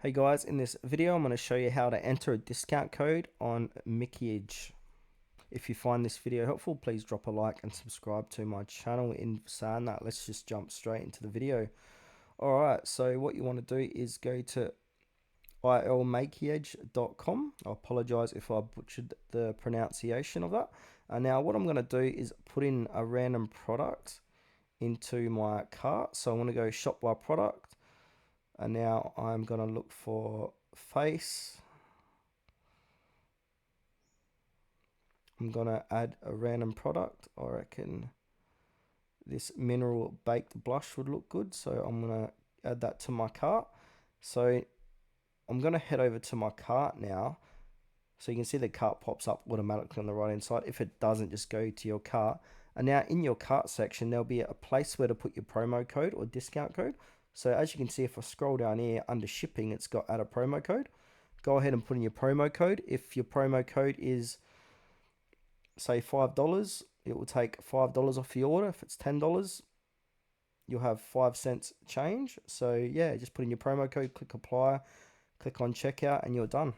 Hey guys, in this video I'm going to show you how to enter a discount code on Makiage. If you find this video helpful, please drop a like and subscribe to my channel. In saying that, let's just jump straight into the video. Alright, so what you want to do is go to ilmakiage.com. I apologize if I butchered the pronunciation of that. And now what I'm going to do is put in a random product into my cart. So I'm going to go shop by product. And now I'm going to look for face. I'm going to add a random product. I reckon this mineral baked blush would look good. So I'm going to add that to my cart. So I'm going to head over to my cart now. So you can see the cart pops up automatically on the right hand side. If it doesn't, just go to your cart. And now in your cart section, there'll be a place where to put your promo code or discount code. So as you can see, if I scroll down here under shipping, it's got add a promo code. Go ahead and put in your promo code. If your promo code is, say, $5, it will take $5 off your order. If it's $10, you'll have 5 cents change. So yeah, just put in your promo code, click apply, click on checkout, and you're done.